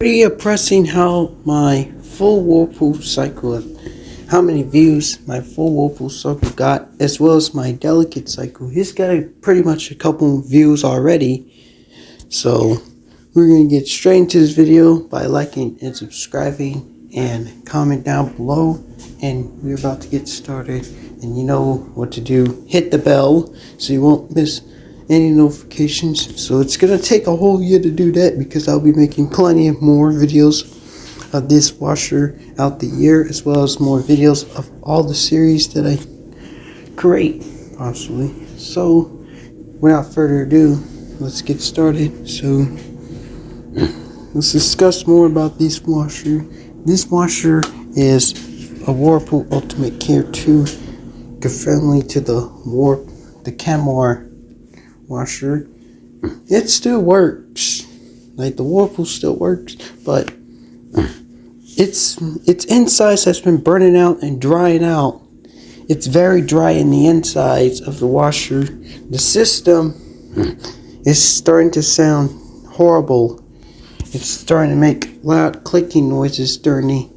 Pressing how my full whirlpool cycle, how many views my full whirlpool cycle got, as well as my delicate cycle. He's got pretty much a couple views already. So we're going to get straight into this video by liking and subscribing and comment down below. And we're about to get started. And you know what to do. Hit the bell so you won't miss any notifications. So it's gonna take a whole year to do that, because I'll be making plenty of more videos of this washer out the year, as well as more videos of all the series that I create possibly. So without further ado, let's get started. So let's discuss more about this washer. This washer is a Whirlpool Ultimate Care 2, friendly to the Camor washer. It still works, like the Whirlpool still works, but its insides has been burning out and drying out. It's very dry in the insides of the washer. The system is starting to sound horrible. It's starting to make loud clicking noises during the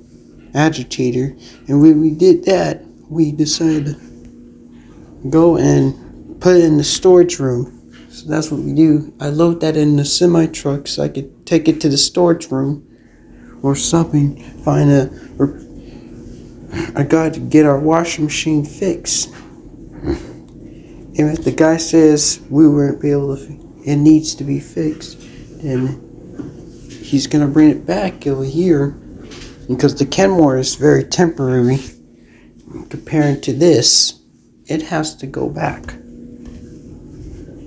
agitator, and when we did that, we decided to go and put it in the storage room. So that's what we do. I load that in the semi truck so I could take it to the storage room or something. I got to get our washing machine fixed. And if the guy says we won't be able to, it needs to be fixed, then he's gonna bring it back over here, because the Kenmore is very temporary compared to this. It has to go back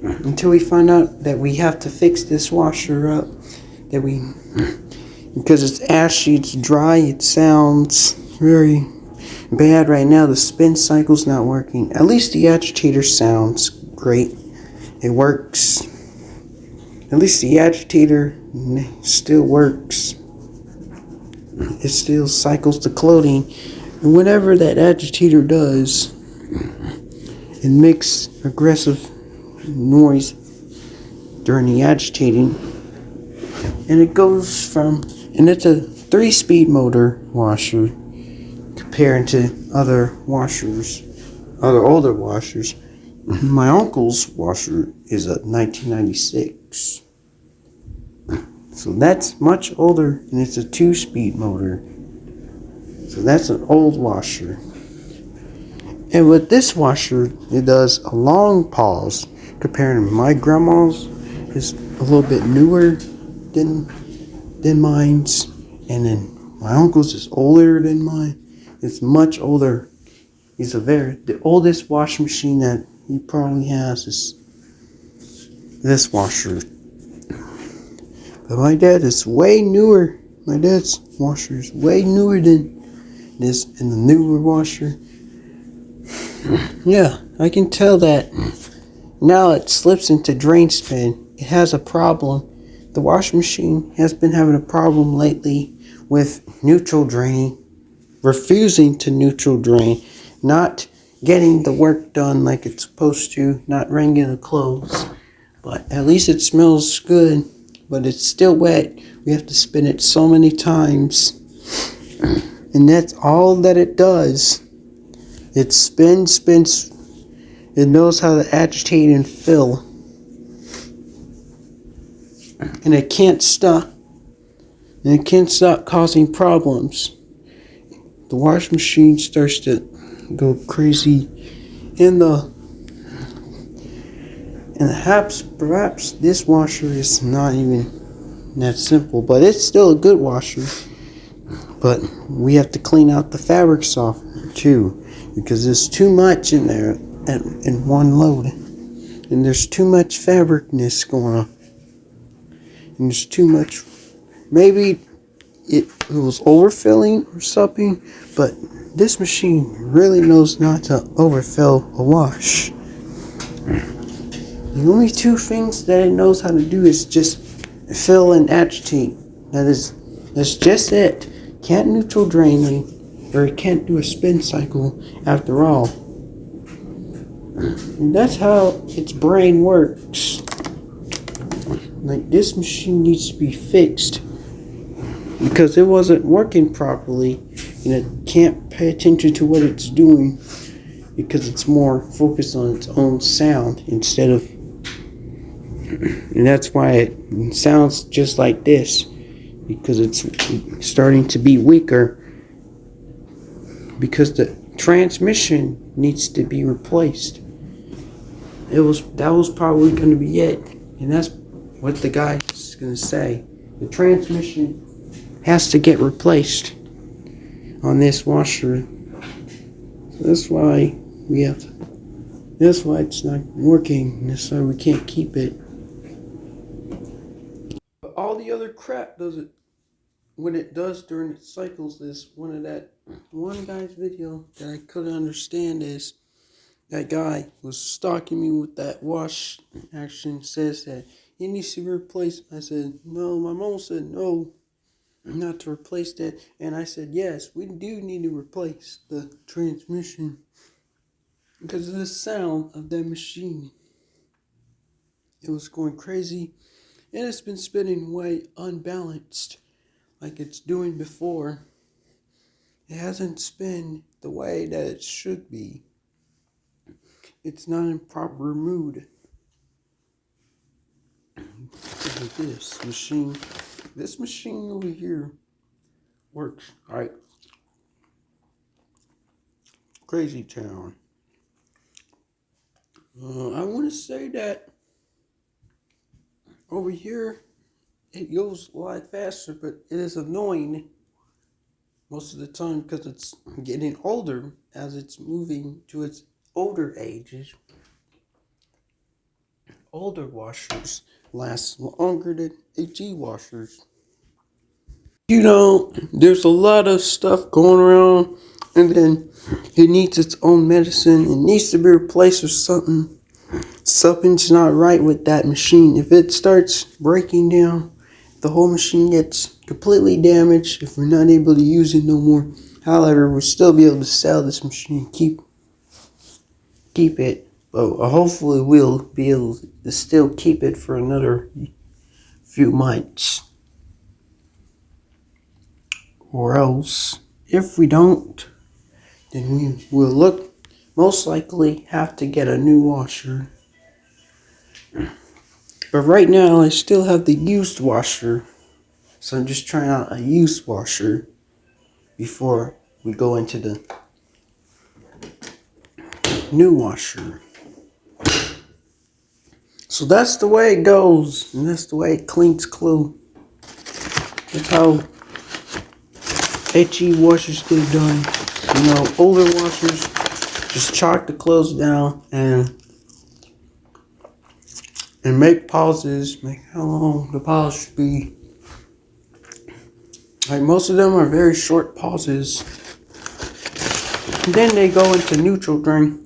until we find out that we have to fix this washer up, because it's ashy, it's dry, it sounds very bad right now. The spin cycle's not working. At least the agitator sounds great. It works. At least the agitator still works. It still cycles the clothing. And whenever that agitator does, it makes aggressive noise during the agitating. And it goes from, and it's a 3-speed motor washer compared to other washers, other older washers. My uncle's washer is a 1996. So that's much older, and it's a 2-speed motor. So that's an old washer. And with this washer, it does a long pause. Comparing to my grandma's, is a little bit newer than mine's, and then my uncle's is older than mine. It's much older. The oldest washing machine that he probably has is this washer. But my dad is way newer. My dad's washer is way newer than this, and the newer washer. Yeah, I can tell that now it slips into drain spin. It has a problem. The washing machine has been having a problem lately with neutral draining, refusing to neutral drain, not getting the work done like it's supposed to, not wringing the clothes. But at least it smells good, but it's still wet. We have to spin it so many times, and that's all that it does. It spins. It knows how to agitate and fill, and it can't stop. And it can't stop causing problems. The washing machine starts to go crazy, and perhaps this washer is not even that simple, but it's still a good washer. But we have to clean out the fabric softener too, because there's too much in there in one load, and there's too much fabricness going on, and there's too much. Maybe it was overfilling or something, but this machine really knows not to overfill a wash. The only two things that it knows how to do is just fill and agitate. That's just it. Can't neutral drain, or it can't do a spin cycle after all. And that's how its brain works. Like, this machine needs to be fixed. because it wasn't working properly, and it can't pay attention to what it's doing because it's more focused on its own sound instead of, and that's why it sounds just like this, because it's starting to be weaker because the transmission needs to be replaced. That was probably going to be it, and that's what the guy's going to say. The transmission has to get replaced on this washer. So that's why that's why it's not working. That's why we can't keep it. But all the other crap does it when it does during its cycles. Is one guy's video that I couldn't understand is that guy was stalking me with that wash action, says that it needs to be replaced. I said, no, my mom said no, not to replace that. And I said, yes, we do need to replace the transmission because of the sound of that machine. It was going crazy, and it's been spinning way unbalanced like it's doing before. It hasn't spun the way that it should be. It's not in proper mood. Look at this machine. This machine over here works. Alright. Crazy town. I want to say that over here it goes a lot faster, but it is annoying most of the time because it's getting older as it's moving to its older ages. Older washers last longer than HE washers. You know, there's a lot of stuff going around, and then it needs its own medicine. It needs to be replaced with something. Something's not right with that machine. If it starts breaking down, the whole machine gets completely damaged. If we're not able to use it no more, however, we'll still be able to sell this machine, keep it. But hopefully we'll be able to still keep it for another few months. Or else, if we don't, then we will most likely have to get a new washer. But right now, I still have the used washer. So I'm just trying out a used washer before we go into the new washer. So that's the way it goes, and that's the way it cleans clothes. That's how HE washers get it done. You know, older washers just chalk the clothes down and make pauses, make how long the pause should be. Like most of them are very short pauses. And then they go into neutral during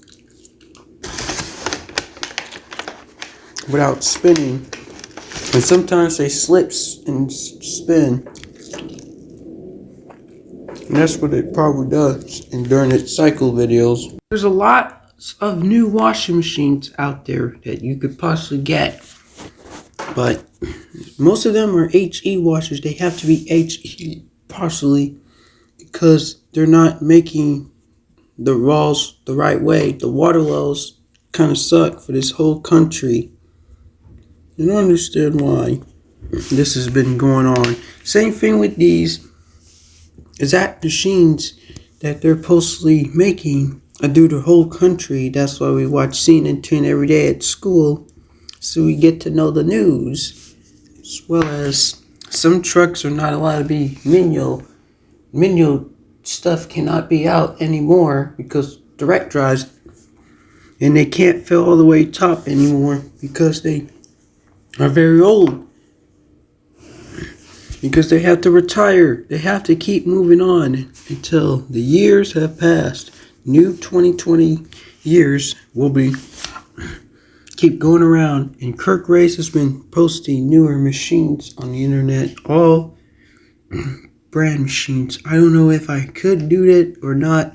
without spinning, and sometimes they slip and spin, and that's what it probably does during its cycle videos. There's a lot of new washing machines out there that you could possibly get, but most of them are HE washers. They have to be HE partially because they're not making the rolls the right way. The water wells kind of suck for this whole country. I don't understand why this has been going on. Same thing with these exact machines that they're supposedly making do the whole country. That's why we watch CNN 10 every day at school, so we get to know the news. As well as some trucks are not allowed to be manual. Manual stuff cannot be out anymore because direct drives, and they can't fill all the way top anymore because they are very old, because they have to retire. They have to keep moving on until the years have passed. New 2020 years will be keep going around, and Kirk Race has been posting newer machines on the internet, all brand machines. I don't know if I could do it or not.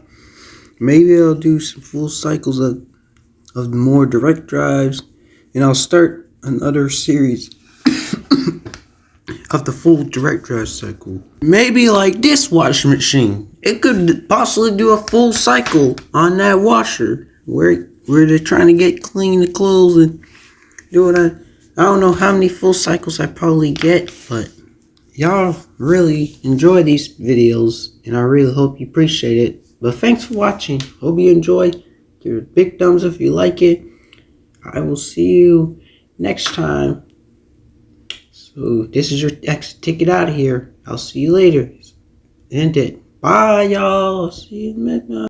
Maybe I'll do some full cycles of more direct drives, and I'll start another series of the full direct dry cycle. Maybe like this washing machine. It could possibly do a full cycle on that washer where they're trying to get clean the clothes and do it. I don't know how many full cycles I probably get, but y'all really enjoy these videos and I really hope you appreciate it. But thanks for watching. Hope you enjoy. Give it a big thumbs up if you like it. I will see you next time. So this is your exit ticket out of here. I'll see you later. End it. Bye, y'all. See you next time.